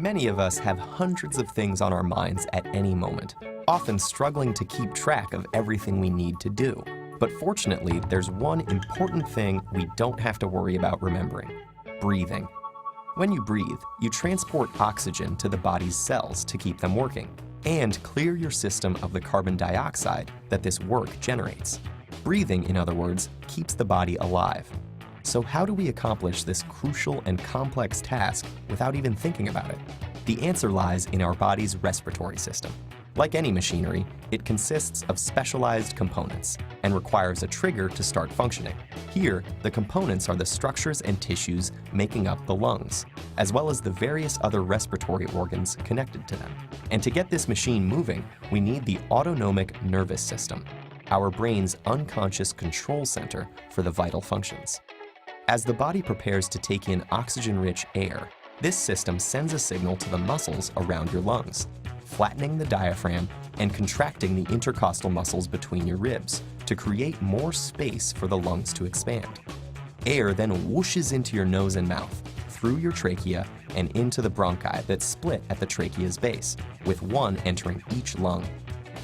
Many of us have hundreds of things on our minds at any moment, often struggling to keep track of everything we need to do. But fortunately, there's one important thing we don't have to worry about remembering: breathing. When you breathe, you transport oxygen to the body's cells to keep them working, and clear your system of the carbon dioxide that this work generates. Breathing, in other words, keeps the body alive. So how do we accomplish this crucial and complex task without even thinking about it? The answer lies in our body's respiratory system. Like any machinery, it consists of specialized components and requires a trigger to start functioning. Here, the components are the structures and tissues making up the lungs, as well as the various other respiratory organs connected to them. And to get this machine moving, we need the autonomic nervous system, our brain's unconscious control center for the vital functions. As the body prepares to take in oxygen-rich air, this system sends a signal to the muscles around your lungs, flattening the diaphragm and contracting the intercostal muscles between your ribs to create more space for the lungs to expand. Air then whooshes into your nose and mouth, through your trachea and into the bronchi that split at the trachea's base, with one entering each lung.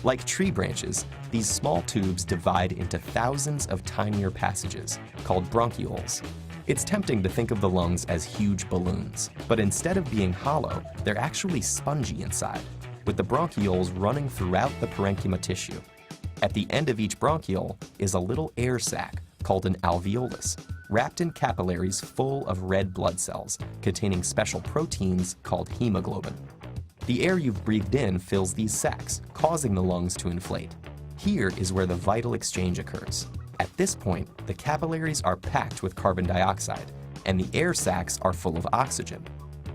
Like tree branches, these small tubes divide into thousands of tinier passages, called bronchioles. It's tempting to think of the lungs as huge balloons, but instead of being hollow, they're actually spongy inside, with the bronchioles running throughout the parenchyma tissue. At the end of each bronchiole is a little air sac called an alveolus, wrapped in capillaries full of red blood cells containing special proteins called hemoglobin. The air you've breathed in fills these sacs, causing the lungs to inflate. Here is where the vital exchange occurs. At this point, the capillaries are packed with carbon dioxide, and the air sacs are full of oxygen.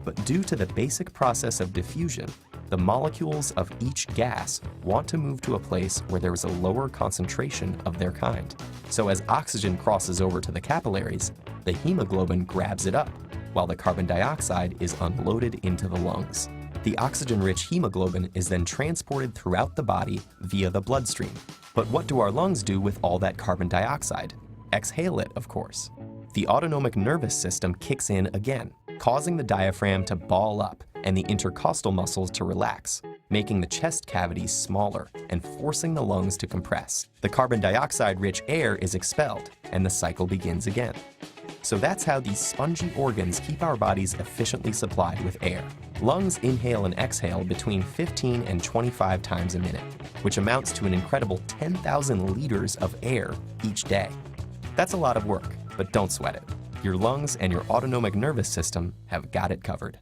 But due to the basic process of diffusion, the molecules of each gas want to move to a place where there is a lower concentration of their kind. So as oxygen crosses over to the capillaries, the hemoglobin grabs it up, while the carbon dioxide is unloaded into the lungs. The oxygen-rich hemoglobin is then transported throughout the body via the bloodstream. But what do our lungs do with all that carbon dioxide? Exhale it, of course. The autonomic nervous system kicks in again, causing the diaphragm to ball up and the intercostal muscles to relax, making the chest cavity smaller and forcing the lungs to compress. The carbon dioxide-rich air is expelled, and the cycle begins again. So that's how these spongy organs keep our bodies efficiently supplied with air. Lungs inhale and exhale between 15 and 25 times a minute, which amounts to an incredible 10,000 liters of air each day. That's a lot of work, but don't sweat it. Your lungs and your autonomic nervous system have got it covered.